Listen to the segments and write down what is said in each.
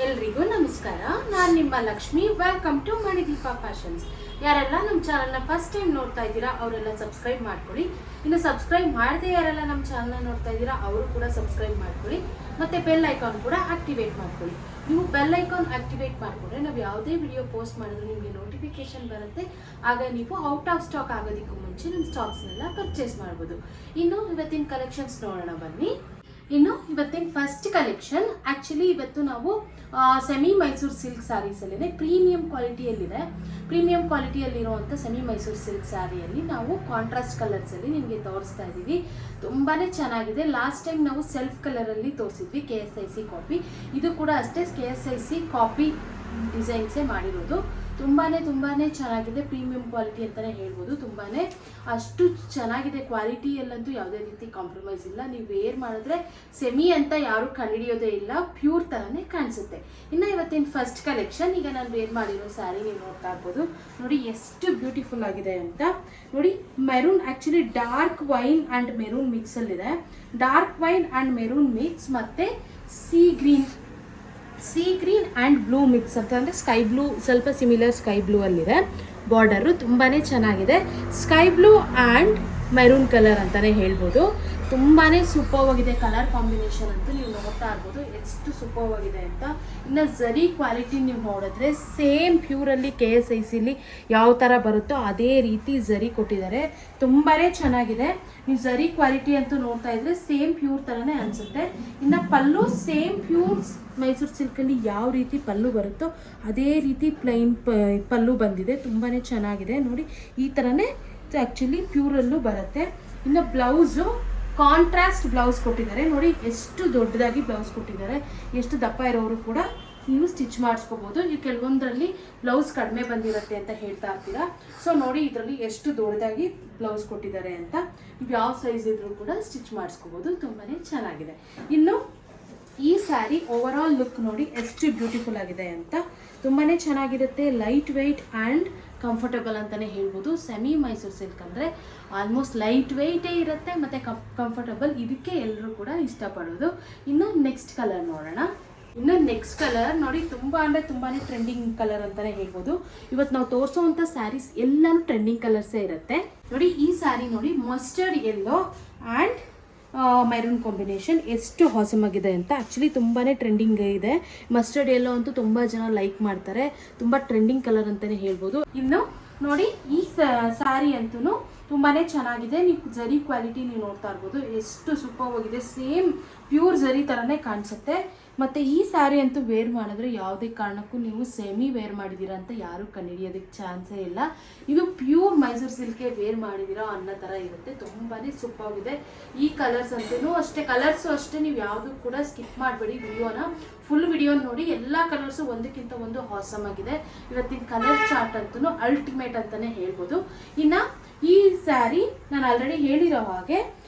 ಎಲ್ರಿಗೂ ನಮಸ್ಕಾರ. ನಾನು ನಿಮ್ಮ Lakshmi. Welcome to Manideepa fashions. ಯಾರೆಲ್ಲ ನಮ್ಮ ಚಾನಲ್ನ ಫಸ್ಟ್ ಟೈಮ್ ನೋಡ್ತಾ ಇದ್ದೀರಾ ಅವರೆಲ್ಲ ಸಬ್ಸ್ಕ್ರೈಬ್ ಮಾಡ್ಕೊಳ್ಳಿ. ಇನ್ನು ಸಬ್ಸ್ಕ್ರೈಬ್ ಮಾಡದೆ ಯಾರೆಲ್ಲ ನಮ್ಮ ಚಾನಲ್ನ ನೋಡ್ತಾ ಇದ್ದೀರಾ ಅವರು ಕೂಡ ಸಬ್ಸ್ಕ್ರೈಬ್ ಮಾಡ್ಕೊಳ್ಳಿ. ಮತ್ತು ಬೆಲ್ ಐಕಾನ್ ಕೂಡ ಆಕ್ಟಿವೇಟ್ ಮಾಡ್ಕೊಳ್ಳಿ. ನೀವು ಬೆಲ್ ಐಕಾನ್ ಆಕ್ಟಿವೇಟ್ ಮಾಡಿಕೊಂಡ್ರೆ ನಾವು ಯಾವುದೇ ವಿಡಿಯೋ ಪೋಸ್ಟ್ ಮಾಡಿದ್ರು ನಿಮಗೆ ನೋಟಿಫಿಕೇಶನ್ ಬರುತ್ತೆ. ಆಗ ನೀವು ಔಟ್ ಆಫ್ ಸ್ಟಾಕ್ ಆಗೋದಕ್ಕೂ ಮುಂಚೆ ನಿಮ್ಮ ಸ್ಟಾಕ್ಸ್ನೆಲ್ಲ ಪರ್ಚೇಸ್ ಮಾಡ್ಬೋದು. ಇನ್ನು ಇವತ್ತಿನ ಕಲೆಕ್ಷನ್ಸ್ ನೋಡೋಣ ಬನ್ನಿ. ಇನ್ನು ಇವತ್ತಿನ ಫಸ್ಟ್ ಕಲೆಕ್ಷನ್ ಆ್ಯಕ್ಚುಲಿ ಇವತ್ತು ನಾವು ಸೆಮಿ ಮೈಸೂರು ಸಿಲ್ಕ್ ಸ್ಯಾರೀಸಲ್ಲಿದೆ. ಪ್ರೀಮಿಯಂ ಕ್ವಾಲಿಟಿಯಲ್ಲಿರುವಂಥ ಸೆಮಿ ಮೈಸೂರು ಸಿಲ್ಕ್ ಸ್ಯಾರಿಯಲ್ಲಿ ನಾವು ಕಾಂಟ್ರಾಸ್ಟ್ ಕಲರ್ಸಲ್ಲಿ ನಿಮಗೆ ತೋರಿಸ್ತಾ ಇದ್ದೀವಿ. ತುಂಬಾ ಚೆನ್ನಾಗಿದೆ. ಲಾಸ್ಟ್ ಟೈಮ್ ನಾವು ಸೆಲ್ಫ್ ಕಲರಲ್ಲಿ ತೋರಿಸಿದ್ವಿ, KSIC ಕಾಪಿ. ಇದು ಕೂಡ ಅಷ್ಟೇ KSIC ಕಾಪಿ ಡಿಸೈನ್ಸೇ ಮಾಡಿರೋದು. ತುಂಬಾ ಚೆನ್ನಾಗಿದೆ. ಪ್ರೀಮಿಯಂ ಕ್ವಾಲಿಟಿ ಅಂತಲೇ ಹೇಳ್ಬೋದು. ತುಂಬಾ ಅಷ್ಟು ಚೆನ್ನಾಗಿದೆ. ಕ್ವಾಲಿಟಿಯಲ್ಲಂತೂ ಯಾವುದೇ ರೀತಿ ಕಾಂಪ್ರಮೈಸ್ ಇಲ್ಲ. ನೀವು ವೇರ್ ಮಾಡಿದ್ರೆ ಸೆಮಿ ಅಂತ ಯಾರೂ ಕಂಡುಹಿಡಿಯೋದೇ ಇಲ್ಲ, ಪ್ಯೂರ್ ಥರನೇ ಕಾಣಿಸುತ್ತೆ. ಇನ್ನು ಇವತ್ತಿನ ಫಸ್ಟ್ ಕಲೆಕ್ಷನ್, ಈಗ ನಾನು ವೇರ್ ಮಾಡಿರೋ ಸ್ಯಾರಿ ನೀವು ನೋಡ್ತಾ ಇರ್ಬೋದು. ನೋಡಿ ಎಷ್ಟು ಬ್ಯೂಟಿಫುಲ್ ಆಗಿದೆ ಅಂತ. ನೋಡಿ maroon, actually dark wine and maroon ಮಿಕ್ಸಲ್ಲಿದೆ. Dark wine and maroon mix ಮತ್ತು sea green and blue mix ಅಂತ, ಅಂದರೆ ಸ್ಕೈ ಬ್ಲೂ, ಸ್ವಲ್ಪ ಸಿಮಿಲರ್ ಸ್ಕೈ ಬ್ಲೂ ಅಲ್ಲಿದೆ. ಬಾರ್ಡರು ತುಂಬಾ ಚೆನ್ನಾಗಿದೆ. Sky blue and maroon colour ಅಂತಲೇ ಹೇಳ್ಬೋದು. ತುಂಬಾ ಸೂಪರ್ ಆಗಿದೆ. ಕಲರ್ ಕಾಂಬಿನೇಷನ್ ಅಂತೂ ನೀವು ನೋಡ್ತಾ ಇರ್ಬೋದು ಎಷ್ಟು ಸೂಪರ್ ಆಗಿದೆ ಅಂತ. ಇನ್ನು ಝರಿ ಕ್ವಾಲಿಟಿ ನೀವು ನೋಡಿದ್ರೆ ಸೇಮ್ ಪ್ಯೂರಲ್ಲಿ KSICಲಿ ಯಾವ ಥರ ಬರುತ್ತೋ ಅದೇ ರೀತಿ ಝರಿ ಕೊಟ್ಟಿದ್ದಾರೆ. ತುಂಬಾ ಚೆನ್ನಾಗಿದೆ. ನೀವು ಝರಿ ಕ್ವಾಲಿಟಿ ಅಂತೂ ನೋಡ್ತಾ ಇದ್ರೆ ಸೇಮ್ ಪ್ಯೂರ್ ಥರನೇ ಅನಿಸುತ್ತೆ. ಇನ್ನು ಪಲ್ಲು ಸೇಮ್ ಪ್ಯೂರ್ ಮೈಸೂರು ಸಿಲ್ಕಲ್ಲಿ ಯಾವ ರೀತಿ ಪಲ್ಲು ಬರುತ್ತೋ ಅದೇ ರೀತಿ ಪ್ಲೈನ್ ಪಲ್ಲು ಬಂದಿದೆ. ತುಂಬಾ ಚೆನ್ನಾಗಿದೆ. ನೋಡಿ ಈ ಥರನೇ ಆ್ಯಕ್ಚುಲಿ ಪ್ಯೂರಲ್ಲೂ ಬರುತ್ತೆ. ಇನ್ನು ಬ್ಲೌಸು ಕಾಂಟ್ರಾಸ್ಟ್ ಬ್ಲೌಸ್ ಕೊಟ್ಟಿದ್ದಾರೆ. ನೋಡಿ ಎಷ್ಟು ದೊಡ್ಡದಾಗಿ ಬ್ಲೌಸ್ ಕೊಟ್ಟಿದ್ದಾರೆ. ಎಷ್ಟು ದಪ್ಪ ಇರೋರು ಕೂಡ ನೀವು ಸ್ಟಿಚ್ ಮಾಡಿಸ್ಕೋಬೋದು. ಈ ಕೆಲವೊಂದರಲ್ಲಿ ಬ್ಲೌಸ್ ಕಡಿಮೆ ಬಂದಿರುತ್ತೆ ಅಂತ ಹೇಳ್ತಾ ಇರ್ತೀರಾ. ಸೊ ನೋಡಿ ಇದರಲ್ಲಿ ಎಷ್ಟು ದೊಡ್ಡದಾಗಿ ಬ್ಲೌಸ್ ಕೊಟ್ಟಿದ್ದಾರೆ ಅಂತ. ನೀವು ಯಾವ ಸೈಜ್ ಇದ್ರೂ ಕೂಡ ಸ್ಟಿಚ್ ಮಾಡಿಸ್ಕೋಬೋದು. ತುಂಬಾ ಚೆನ್ನಾಗಿದೆ. ಇನ್ನು ಈ ಸ್ಯಾರಿ ಓವರ್ ಆಲ್ ಲುಕ್ ನೋಡಿ ಎಷ್ಟು ಬ್ಯೂಟಿಫುಲ್ ಆಗಿದೆ ಅಂತ. ತುಂಬಾ ಚೆನ್ನಾಗಿರುತ್ತೆ. ಲೈಟ್ ವೆಯ್ಟ್ ಆ್ಯಂಡ್ ಕಂಫರ್ಟಬಲ್ ಅಂತಲೇ ಹೇಳ್ಬೋದು. ಸೆಮಿ ಮೈಸೂರು ಸಿಲ್ಕ್ ಅಂದರೆ ಆಲ್ಮೋಸ್ಟ್ ಲೈಟ್ ವೆಯ್ಟೇ ಇರುತ್ತೆ ಮತ್ತು ಕಂಫರ್ಟಬಲ್. ಇದಕ್ಕೆ ಎಲ್ಲರೂ ಕೂಡ ಇಷ್ಟಪಡೋದು. ಇನ್ನು ನೆಕ್ಸ್ಟ್ ಕಲರ್ ನೋಡೋಣ. ಇನ್ನು ನೆಕ್ಸ್ಟ್ ಕಲರ್ ನೋಡಿ ತುಂಬಾ ಟ್ರೆಂಡಿಂಗ್ ಕಲರ್ ಅಂತಲೇ ಹೇಳ್ಬೋದು. ಇವತ್ತು ನಾವು ತೋರಿಸೋವಂಥ ಸ್ಯಾರೀಸ್ ಎಲ್ಲನೂ ಟ್ರೆಂಡಿಂಗ್ ಕಲರ್ಸೇ ಇರುತ್ತೆ. ನೋಡಿ ಈ ಸ್ಯಾರಿ ನೋಡಿ mustard yellow and maroon combination ಎಷ್ಟು ಹಾಸಮ್ ಆಗಿದೆ ಅಂತ. ಆ್ಯಕ್ಚುಲಿ ತುಂಬಾ ಟ್ರೆಂಡಿಂಗ್ ಇದೆ. ಮಸ್ಟರ್ಡ್ ಯೆಲ್ಲೋ ಅಂತೂ ತುಂಬ ಜನ ಲೈಕ್ ಮಾಡ್ತಾರೆ. ತುಂಬ ಟ್ರೆಂಡಿಂಗ್ ಕಲರ್ ಅಂತಲೇ ಹೇಳ್ಬೋದು. ಇನ್ನು ನೋಡಿ ಈ ಸ್ಯಾರಿ ಅಂತೂ ತುಂಬಾ ಚೆನ್ನಾಗಿದೆ. ನೀವು ಝರಿ ಕ್ವಾಲಿಟಿ ನೀವು ನೋಡ್ತಾ ಇರ್ಬೋದು ಎಷ್ಟು ಸೂಪರ್ ಆಗಿದೆ. ಸೇಮ್ ಪ್ಯೂರ್ ಝರಿ ಥರನೇ ಕಾಣಿಸುತ್ತೆ. ಮತ್ತು ಈ ಸ್ಯಾರಿ ಅಂತೂ ವೇರ್ ಮಾಡಿದ್ರೆ ಯಾವುದೇ ಕಾರಣಕ್ಕೂ ನೀವು ಸೆಮಿ ವೇರ್ ಮಾಡಿದ್ದೀರಾ ಅಂತ ಯಾರೂ ಕಂಡುಹಿಡಿಯೋದಕ್ಕೆ ಚಾನ್ಸೇ ಇಲ್ಲ. ಇದು ಪ್ಯೂರ್ ಮೈಸೂರು ಸಿಲ್ಕೆ ವೇರ್ ಮಾಡಿದ್ದೀರಾ ಅನ್ನೋ ಥರ ಇರುತ್ತೆ. ತುಂಬಾ ಸೂಪರ್ ಆಗಿದೆ. ಈ ಕಲರ್ಸ್ ಅಂತೂ ಅಷ್ಟೇ, ಕಲರ್ಸು ಅಷ್ಟೇ. ನೀವು ಯಾವುದು ಕೂಡ ಸ್ಕಿಪ್ ಮಾಡಬೇಡಿ. ಫುಲ್ ವಿಡಿಯೋ ನೋಡಿ. ಎಲ್ಲ ಕಲರ್ಸು ಒಂದಕ್ಕಿಂತ ಒಂದು ಹಾಸಮ್ ಆಗಿದೆ. ಇವತ್ತಿನ ಕಲರ್ ಚಾರ್ಟ್ ಅಂತೂ ಅಲ್ಟಿಮೇಟ್ ಅಂತಲೇ ಹೇಳ್ಬೋದು. ಇನ್ನು ಈ ಸ್ಯಾರಿ ನಾನು ಆಲ್ರೆಡಿ ಹೇಳಿರೋ ಹಾಗೆ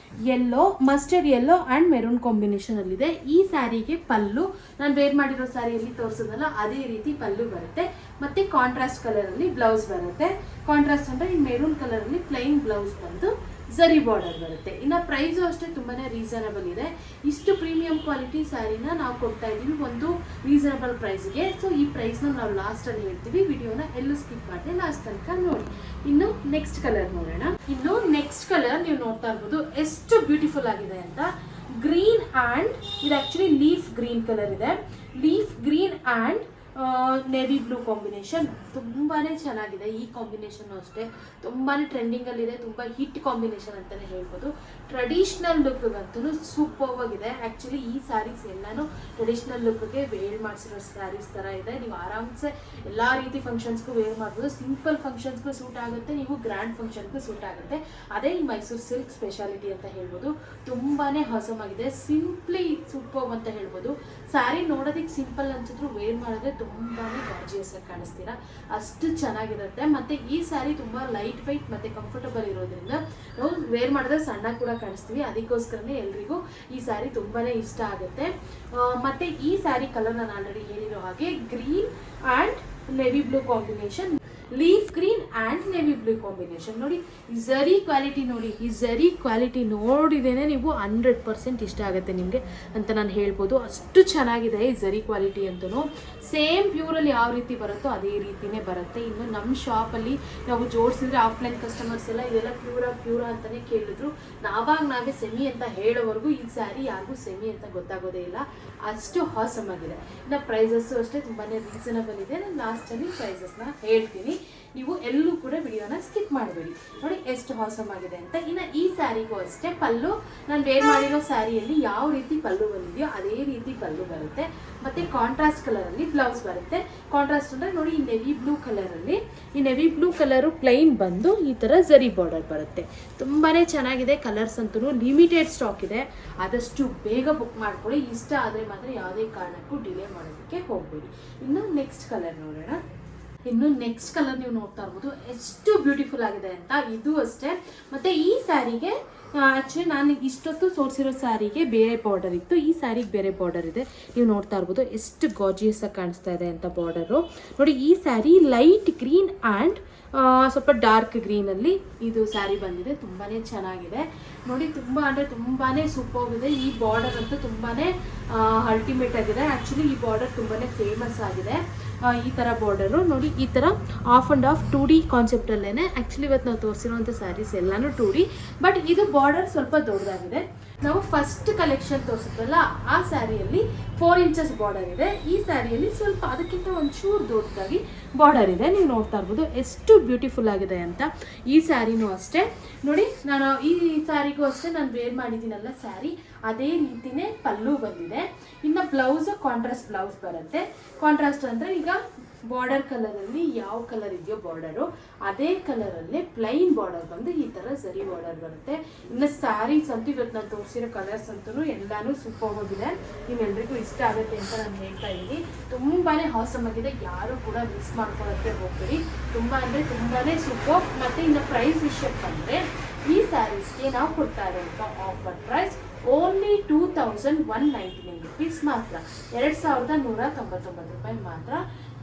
yellow, mustard yellow and maroon ಕಾಂಬಿನೇಷನಲ್ಲಿದೆ. ಈ ಸ್ಯಾರಿಗೆ ಪಲ್ಲು ನಾನು ವೇರ್ ಮಾಡಿರೋ ಸ್ಯಾರಿಯಲ್ಲಿ ತೋರಿಸೋದಲ್ಲ ಅದೇ ರೀತಿ ಪಲ್ಲು ಬರುತ್ತೆ. ಮತ್ತು ಕಾಂಟ್ರಾಸ್ಟ್ ಕಲರಲ್ಲಿ ಬ್ಲೌಸ್ ಬರುತ್ತೆ. ಕಾಂಟ್ರಾಸ್ಟ್ ಅಂದರೆ ಈ ಮೆರೂನ್ ಕಲರಲ್ಲಿ ಪ್ಲೈನ್ ಬ್ಲೌಸ್ ಬಂದು ಝರಿ ಬಾರ್ಡರ್ ಬರುತ್ತೆ. ಇನ್ನು ಪ್ರೈಸು ಅಷ್ಟೇ ತುಂಬಾ ರೀಸನಬಲ್ ಇದೆ. ಇಷ್ಟು ಪ್ರೀಮಿಯಂ ಕ್ವಾಲಿಟಿ ಸ್ಯಾರಿನ ನಾವು ಕೊಡ್ತಾ ಇದ್ದೀವಿ ಒಂದು ರೀಸನಬಲ್ ಪ್ರೈಸ್ಗೆ. ಸೊ ಈ ಪ್ರೈಸ್ನ ನಾವು ಲಾಸ್ಟಲ್ಲಿ ಹೇಳ್ತೀವಿ. ವಿಡಿಯೋನ ಎಲ್ಲೂ ಸ್ಕಿಪ್ ಮಾಡಿದೆ ಲಾಸ್ಟ್ ತನಕ ನೋಡಿ. ಇನ್ನು ನೆಕ್ಸ್ಟ್ ಕಲರ್ ನೋಡೋಣ. ಇನ್ನು ನೆಕ್ಸ್ಟ್ ಕಲರ್ ನೀವು ನೋಡ್ತಾ ಇರ್ಬೋದು ಎಷ್ಟು ಬ್ಯೂಟಿಫುಲ್ ಆಗಿದೆ ಅಂತ. ಗ್ರೀನ್ ಆ್ಯಂಡ್ ಇದು ಆ್ಯಕ್ಚುಲಿ ಲೀಫ್ ಗ್ರೀನ್ ಕಲರ್ ಇದೆ. Leaf green and navy blue combination ತುಂಬಾ ಚೆನ್ನಾಗಿದೆ. ಈ ಕಾಂಬಿನೇಷನ್ ಅಷ್ಟೇ ತುಂಬಾ ಟ್ರೆಂಡಿಂಗಲ್ಲಿದೆ. ತುಂಬ ಹಿಟ್ ಕಾಂಬಿನೇಷನ್ ಅಂತಲೇ ಹೇಳ್ಬೋದು. ಟ್ರೆಡಿಷ್ನಲ್ ಲುಕ್ಗಂತೂ ಸೂಪರ್ ಆಗಿದೆ. ಆ್ಯಕ್ಚುಲಿ ಈ ಸ್ಯಾರೀಸ್ ಎಲ್ಲನೂ ಟ್ರೆಡಿಷ್ನಲ್ ಲುಕ್ಗೆ ವೇರ್ ಮಾಡಿಸಿರೋ ಸ್ಯಾರೀಸ್ ಥರ ಇದೆ. ನೀವು ಆರಾಮ್ಸೆ ಎಲ್ಲ ರೀತಿ ಫಂಕ್ಷನ್ಸ್ಗೂ ವೇರ್ ಮಾಡ್ಬೋದು. ಸಿಂಪಲ್ ಫಂಕ್ಷನ್ಸ್ಗೂ ಸೂಟ್ ಆಗುತ್ತೆ, ನೀವು ಗ್ರ್ಯಾಂಡ್ ಫಂಕ್ಷನ್ಗೂ ಸೂಟ್ ಆಗುತ್ತೆ. ಅದೇ ಈ ಮೈಸೂರು ಸಿಲ್ಕ್ ಸ್ಪೆಷಾಲಿಟಿ ಅಂತ ಹೇಳ್ಬೋದು. ತುಂಬಾ ಹಾಸಮ್ ಆಗಿದೆ. ಸಿಂಪ್ಲಿ ಸೂಪರ್ ಅಂತ ಹೇಳ್ಬೋದು. ಸ್ಯಾರಿ ನೋಡೋದಕ್ಕೆ ಸಿಂಪಲ್ ಅನ್ಸಿದ್ರು ವೇರ್ ಮಾಡಿದ್ರೆ ತುಂಬಾ ಗಾರ್ಜಿಯಸ್ ಆಗಿ ಕಾಣಿಸ್ತೀರಾ. ಅಷ್ಟು ಚೆನ್ನಾಗಿರುತ್ತೆ. ಮತ್ತು ಈ ಸ್ಯಾರಿ ತುಂಬ ಲೈಟ್ ವೆಯ್ಟ್ ಮತ್ತು ಕಂಫರ್ಟಬಲ್ ಇರೋದ್ರಿಂದ ನಾವು ವೇರ್ ಮಾಡಿದ್ರೆ ಸಣ್ಣ ಕೂಡ ಕಾಣಿಸ್ತೀವಿ. ಅದಕ್ಕೋಸ್ಕರನೇ ಎಲ್ರಿಗೂ ಈ ಸ್ಯಾರಿ ತುಂಬಾ ಇಷ್ಟ ಆಗುತ್ತೆ. ಮತ್ತು ಈ ಸ್ಯಾರಿ ಕಲರ್ ನಾನು ಆಲ್ರೆಡಿ ಹೇಳಿರೋ ಹಾಗೆ green and navy blue combination. Leaf green and navy blue combination. ನೋಡಿ ಈ ಝರಿ ಕ್ವಾಲಿಟಿ ನೋಡಿ, ಈ ಝರಿ ಕ್ವಾಲಿಟಿ ನೋಡಿದೇನೆ ನೀವು 100% ಇಷ್ಟ ಆಗುತ್ತೆ ನಿಮಗೆ ಅಂತ ನಾನು ಹೇಳ್ಬೋದು. ಅಷ್ಟು ಚೆನ್ನಾಗಿದೆ ಈ ಝರಿ ಕ್ವಾಲಿಟಿ ಅಂತೂ. ಸೇಮ್ ಪ್ಯೂರಲ್ಲಿ ಯಾವ ರೀತಿ ಬರುತ್ತೋ ಅದೇ ರೀತಿಯೇ ಬರುತ್ತೆ. ಇನ್ನು ನಮ್ಮ ಶಾಪಲ್ಲಿ ನಾವು ಜೋಡಿಸಿದ್ರೆ ಆಫ್ಲೈನ್ ಕಸ್ಟಮರ್ಸ್ ಎಲ್ಲ ಇದೆಲ್ಲ ಪ್ಯೂರ ಅಂತಲೇ ಕೇಳಿದ್ರು. ನಾವೇ ಸೆಮಿ ಅಂತ ಹೇಳೋವರೆಗೂ ಈ ಸ್ಯಾರಿ ಯಾರಿಗೂ ಸೆಮಿ ಅಂತ ಗೊತ್ತಾಗೋದೇ ಇಲ್ಲ, ಅಷ್ಟು ಹಾಸಮ್ ಆಗಿದೆ. ಇನ್ನು ಪ್ರೈಸಸ್ಸು ಅಷ್ಟೇ ತುಂಬಾ ರೀಸನಬಲ್ ಇದೆ. ನಾನು ಲಾಸ್ಟಲ್ಲಿ ಪ್ರೈಸಸ್ನ ಹೇಳ್ತೀನಿ, ನೀವು ಎಲ್ಲೂ ಕೂಡ ವಿಡಿಯೋನ ಸ್ಕಿಪ್ ಮಾಡಬೇಡಿ. ನೋಡಿ ಎಷ್ಟು ಹಾಸಮ್ ಆಗಿದೆ ಅಂತ. ಇನ್ನು ಈ ಸ್ಯಾರಿಗೂ ಅಷ್ಟೇ ಪಲ್ಲು, ನಾನು ವೇರ್ ಮಾಡಿರೋ ಸ್ಯಾರಿಯಲ್ಲಿ ಯಾವ ರೀತಿ ಪಲ್ಲು ಬಂದಿದೆಯೋ ಅದೇ ರೀತಿ ಪಲ್ಲು ಬರುತ್ತೆ. ಮತ್ತು ಕಾಂಟ್ರಾಸ್ಟ್ ಕಲರಲ್ಲಿ ಬ್ಲೌಸ್ ಬರುತ್ತೆ. ಕಾಂಟ್ರಾಸ್ಟ್ ಅಂದರೆ ನೋಡಿ ಈ ನೆವಿ ಬ್ಲೂ ಕಲರಲ್ಲಿ, ಈ ನೆವಿ ಬ್ಲೂ ಕಲರು ಪ್ಲೈನ್ ಬಂದು ಈ ಥರ ಝರಿ ಬಾರ್ಡರ್ ಬರುತ್ತೆ. ತುಂಬಾ ಚೆನ್ನಾಗಿದೆ. ಕಲರ್ಸ್ ಅಂತೂ ಲಿಮಿಟೆಡ್ ಸ್ಟಾಕ್ ಇದೆ, ಆದಷ್ಟು ಬೇಗ ಬುಕ್ ಮಾಡ್ಕೊಳ್ಳಿ. ಇಷ್ಟ ಆದರೆ ಮಾತ್ರ ಯಾವುದೇ ಕಾರಣಕ್ಕೂ ಡಿಲೇ ಮಾಡೋದಕ್ಕೆ ಹೋಗಬೇಡಿ. ಇನ್ನು ನೆಕ್ಸ್ಟ್ ಕಲರ್ ನೋಡೋಣ. ಇನ್ನು ನೆಕ್ಸ್ಟ್ ಕಲರ್ ನೀವು ನೋಡ್ತಾ ಇರ್ಬೋದು ಎಷ್ಟು ಬ್ಯೂಟಿಫುಲ್ ಆಗಿದೆ ಅಂತ. ಇದು ಅಷ್ಟೇ. ಮತ್ತು ಈ ಸ್ಯಾರಿಗೆ ಆ್ಯಕ್ಚುಲಿ ನಾನು ಇಷ್ಟೊತ್ತು ತೋರಿಸಿರೋ ಸ್ಯಾರಿಗೆ ಬೇರೆ ಬಾರ್ಡರ್ ಇತ್ತು, ಈ ಸ್ಯಾರಿಗೆ ಬೇರೆ ಬಾರ್ಡರ್ ಇದೆ. ನೀವು ನೋಡ್ತಾ ಇರ್ಬೋದು ಎಷ್ಟು ಗಾರ್ಜಿಯಸ್ ಆಗಿ ಕಾಣಿಸ್ತಾ ಇದೆ ಅಂತ ಬಾರ್ಡರು. ನೋಡಿ ಈ ಸ್ಯಾರಿ ಲೈಟ್ ಗ್ರೀನ್ ಆ್ಯಂಡ್ ಸ್ವಲ್ಪ ಡಾರ್ಕ್ ಗ್ರೀನಲ್ಲಿ ಇದು ಸ್ಯಾರಿ ಬಂದಿದೆ. ತುಂಬಾ ಚೆನ್ನಾಗಿದೆ ನೋಡಿ, ತುಂಬಾ ಸೂಪರ್ ಇದೆ. ಈ ಬಾರ್ಡರ್ ಅಂತೂ ತುಂಬಾ ಅಲ್ಟಿಮೇಟ್ ಆಗಿದೆ. ಆ್ಯಕ್ಚುಲಿ ಈ ಬಾರ್ಡರ್ ತುಂಬಾ ಫೇಮಸ್ ಆಗಿದೆ. ಈ ಥರ ಬಾರ್ಡರು ನೋಡಿ, ಈ ಥರ ಆಫ್ ಆ್ಯಂಡ್ ಆಫ್ 2D ಕಾನ್ಸೆಪ್ಟಲ್ಲೇ ಆ್ಯಕ್ಚುಲಿ ಇವತ್ತು ನಾವು ತೋರಿಸಿರೋಂಥ ಸ್ಯಾರೀಸ್ ಎಲ್ಲನೂ 2D, ಬಟ್ ಇದು ಬಾರ್ಡರ್ ಸ್ವಲ್ಪ ದೊಡ್ಡದಾಗಿದೆ. ನಾವು ಫಸ್ಟ್ ಕಲೆಕ್ಷನ್ ತೋರಿಸಿದ್ವಲ್ಲ ಆ ಸ್ಯಾರಿಯಲ್ಲಿ 4 ಇಂಚಸ್ ಬಾರ್ಡರ್ ಇದೆ. ಈ ಸ್ಯಾರಿಯಲ್ಲಿ ಸ್ವಲ್ಪ ಅದಕ್ಕಿಂತ ಒಂಚೂರು ದೊಡ್ಡದಾಗಿ ಬಾರ್ಡರ್ ಇದೆ. ನೀವು ನೋಡ್ತಾ ಇರ್ಬೋದು ಎಷ್ಟು ಬ್ಯೂಟಿಫುಲ್ ಆಗಿದೆ ಅಂತ. ಈ ಸ್ಯಾರಿನೂ ಅಷ್ಟೇ ನೋಡಿ, ನಾನು ಈ ಸ್ಯಾರಿಗೂ ಅಷ್ಟೇ ನಾನು ವೇರ್ ಮಾಡಿದ್ದೀನಲ್ಲ ಸ್ಯಾರಿ, ಅದೇ ರೀತಿಯೇ ಪಲ್ಲು ಬಂದಿದೆ. ಇನ್ನು ಬ್ಲೌಸ್ ಕಾಂಟ್ರಾಸ್ಟ್ ಬ್ಲೌಸ್ ಬರುತ್ತೆ. ಕಾಂಟ್ರಾಸ್ಟ್ ಅಂದರೆ ಈಗ ಬಾರ್ಡರ್ ಕಲರಲ್ಲಿ ಯಾವ ಕಲರ್ ಇದೆಯೋ ಬಾರ್ಡರು ಅದೇ ಕಲರಲ್ಲೇ ಪ್ಲೈನ್ ಬಾರ್ಡರ್ ಬಂದು ಈ ಥರ ಝರಿ ಬಾರ್ಡರ್ ಬರುತ್ತೆ. ಇನ್ನು ಸ್ಯಾರೀಸ್ ಅಂತೂ ಇವತ್ತು ನಾನು ತೋರಿಸಿರೋ ಕಲರ್ಸ್ ಅಂತೂ ಎಲ್ಲನೂ ಸೂಪರ್ ಹೋಗಿದೆ. ನಿಮ್ಮೆಲ್ಲರಿಗೂ ಇಷ್ಟ ಆಗುತ್ತೆ ಅಂತ ನಾನು ಹೇಳ್ತಾ ಇದ್ದೀನಿ. ತುಂಬಾ ಹಾಸಮ್ ಆಗಿದೆ, ಯಾರು ಕೂಡ ಮಿಸ್ ಮಾಡ್ಕೊಳ್ಳೋಕ್ಕೆ ಹೋಗ್ಬೇಡಿ. ತುಂಬಾ ಸೂಪರ್. ಮತ್ತು ಇನ್ನು ಪ್ರೈಸ್ ವಿಷಯಕ್ಕೆ ಬಂದರೆ ಈ ಸ್ಯಾರೀಸ್ಗೆ ನಾವು ಕೊಡ್ತಾ ಇರೋಂಥ ಆಫರ್ ಪ್ರೈಸ್ ಓನ್ಲಿ 2199 ರುಪೀಸ್ ಮಾತ್ರ, 2199 ರೂಪಾಯಿ ಮಾತ್ರ.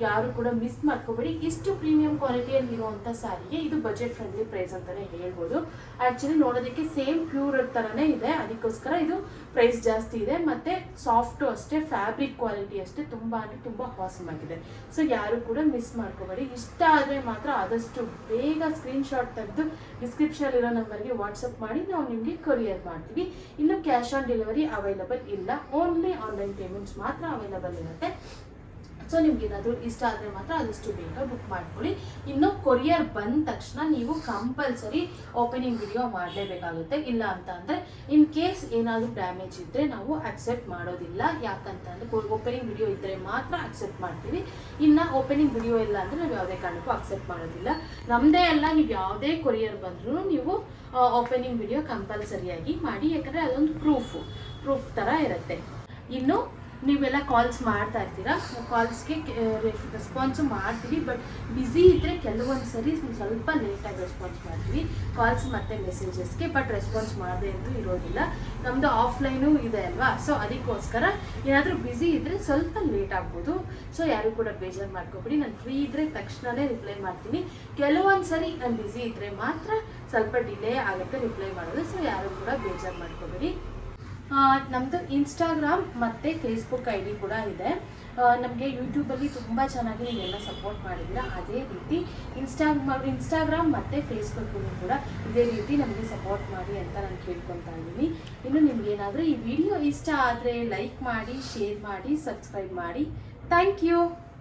ಯಾರು ಕೂಡ ಮಿಸ್ ಮಾಡ್ಕೋಬೇಡಿ. ಇಷ್ಟು ಪ್ರೀಮಿಯಂ ಕ್ವಾಲಿಟಿಯಲ್ಲಿ ಇರುವಂಥ ಸ್ಯಾರಿಗೆ ಇದು ಬಜೆಟ್ ಫ್ರೆಂಡ್ಲಿ ಪ್ರೈಸ್ ಅಂತಲೇ ಹೇಳ್ಬೋದು. ಆ್ಯಕ್ಚುಲಿ ನೋಡೋದಕ್ಕೆ ಸೇಮ್ ಪ್ಯೂರ್ ಥರನೇ ಇದೆ, ಅದಕ್ಕೋಸ್ಕರ ಇದು ಪ್ರೈಸ್ ಜಾಸ್ತಿ ಇದೆ. ಮತ್ತು ಸಾಫ್ಟು ಅಷ್ಟೇ, ಫ್ಯಾಬ್ರಿಕ್ ಕ್ವಾಲಿಟಿ ಅಷ್ಟೇ ತುಂಬ ಹಾಸಮ್ ಆಗಿದೆ. ಸೊ ಯಾರು ಕೂಡ ಮಿಸ್ ಮಾಡ್ಕೋಬೇಡಿ. ಇಷ್ಟ ಆದರೆ ಮಾತ್ರ ಆದಷ್ಟು ಬೇಗ ಸ್ಕ್ರೀನ್ಶಾಟ್ ತೆಗೆದು ಡಿಸ್ಕ್ರಿಪ್ಷನಲ್ಲಿರೋ ನಂಬರ್ಗೆ ವಾಟ್ಸಪ್ ಮಾಡಿ ನಾವು ನಿಮಗೆ ಕೊರಿಯರ್ ಮಾಡ್ತೀವಿ. ಇನ್ನು ಕ್ಯಾಶ್ ಆನ್ ಡೆಲಿವರಿ ಅವೈಲಬಲ್ ಇಲ್ಲ, ಓನ್ಲಿ ಆನ್ಲೈನ್ ಪೇಮೆಂಟ್ಸ್ ಮಾತ್ರ ಅವೈಲಬಲ್ ಇರುತ್ತೆ. ಸೊ ನಿಮ್ಗೆ ಏನಾದರೂ ಇಷ್ಟ ಆದರೆ ಮಾತ್ರ ಆದಷ್ಟು ಬೇಗ ಬುಕ್ ಮಾಡ್ಕೊಳ್ಳಿ. ಇನ್ನು ಕೊರಿಯರ್ ಬಂದ ತಕ್ಷಣ ನೀವು ಕಂಪಲ್ಸರಿ ಓಪನಿಂಗ್ ವಿಡಿಯೋ ಮಾಡಲೇಬೇಕಾಗುತ್ತೆ. ಇಲ್ಲ ಅಂತ ಅಂದರೆ ಇನ್ ಕೇಸ್ ಏನಾದರೂ ಡ್ಯಾಮೇಜ್ ಇದ್ದರೆ ನಾವು ಅಕ್ಸೆಪ್ಟ್ ಮಾಡೋದಿಲ್ಲ. ಯಾಕಂತಂದರೆ ಓಪನಿಂಗ್ ವಿಡಿಯೋ ಇದ್ದರೆ ಮಾತ್ರ ಅಕ್ಸೆಪ್ಟ್ ಮಾಡ್ತೀವಿ. ಇನ್ನು ಓಪನಿಂಗ್ ವಿಡಿಯೋ ಇಲ್ಲ ಅಂದರೆ ನಾವು ಯಾವುದೇ ಕಾರಣಕ್ಕೂ ಅಕ್ಸೆಪ್ಟ್ ಮಾಡೋದಿಲ್ಲ. ನಮ್ಮದೇ ಅಲ್ಲ, ನೀವು ಯಾವುದೇ ಕೊರಿಯರ್ ಬಂದರೂ ನೀವು ಓಪನಿಂಗ್ ವಿಡಿಯೋ ಕಂಪಲ್ಸರಿಯಾಗಿ ಮಾಡಿ, ಯಾಕಂದರೆ ಅದೊಂದು ಪ್ರೂಫ್ ಥರ ಇರುತ್ತೆ. ಇನ್ನು ನೀವೆಲ್ಲ ಕಾಲ್ಸ್ ಮಾಡ್ತಾ ಇರ್ತೀರಾ, ಕಾಲ್ಸ್ಗೆ ರೆಸ್ಪಾನ್ಸು ಮಾಡ್ತೀವಿ, ಬಟ್ ಬ್ಯುಸಿ ಇದ್ದರೆ ಕೆಲವೊಂದು ಸರಿ ಸ್ವಲ್ಪ ಲೇಟಾಗಿ ರೆಸ್ಪಾನ್ಸ್ ಮಾಡ್ತೀವಿ ಕಾಲ್ಸ್ ಮತ್ತು ಮೆಸೇಜಸ್ಗೆ, ಬಟ್ ರೆಸ್ಪಾನ್ಸ್ ಮಾಡದೆ ಅಂತೂ ಇರೋದಿಲ್ಲ. ನಮ್ಮದು ಆಫ್ಲೈನು ಇದೆ ಅಲ್ವಾ, ಸೊ ಅದಕ್ಕೋಸ್ಕರ ಏನಾದರೂ ಬ್ಯುಸಿ ಇದ್ದರೆ ಸ್ವಲ್ಪ ಲೇಟ್ ಆಗ್ಬೋದು. ಸೊ ಯಾರು ಕೂಡ ಬೇಜಾರು ಮಾಡ್ಕೊಬೇಡಿ, ನಾನು ಫ್ರೀ ಇದ್ದರೆ ತಕ್ಷಣವೇ ರಿಪ್ಲೈ ಮಾಡ್ತೀನಿ. ಕೆಲವೊಂದು ಸರಿ ನಾನು ಬ್ಯುಸಿ ಇದ್ದರೆ ಮಾತ್ರ ಸ್ವಲ್ಪ ಡಿಲೇ ಆಗುತ್ತೆ ರಿಪ್ಲೈ ಮಾಡೋದು. ಸೊ ಯಾರು ಕೂಡ ಬೇಜಾರು ಮಾಡ್ಕೊಬೇಡಿ. ನಮ್ಮದು ಇನ್ಸ್ಟಾಗ್ರಾಮ್ ಮತ್ತು ಫೇಸ್ಬುಕ್ ID ಕೂಡ ಇದೆ. ನಮಗೆ ಯೂಟ್ಯೂಬಲ್ಲಿ ತುಂಬ ಚೆನ್ನಾಗಿ ನೀವೆಲ್ಲ ಸಪೋರ್ಟ್ ಮಾಡಿದ್ದೀರಾ. ಅದೇ ರೀತಿ ಇನ್ಸ್ಟಾಗ್ರಾಮ್ ಮತ್ತು ಫೇಸ್ಬುಕ್ಕಲ್ಲೂ ಕೂಡ ಇದೇ ರೀತಿ ನಮಗೆ ಸಪೋರ್ಟ್ ಮಾಡಿ ಅಂತ ನಾನು ಕೇಳ್ಕೊತಾ ಇದ್ದೀನಿ. ಇನ್ನು ನಿಮಗೇನಾದರೂ ಈ ವಿಡಿಯೋ ಇಷ್ಟ ಆದರೆ ಲೈಕ್ ಮಾಡಿ, ಶೇರ್ ಮಾಡಿ, ಸಬ್ಸ್ಕ್ರೈಬ್ ಮಾಡಿ. Thank you.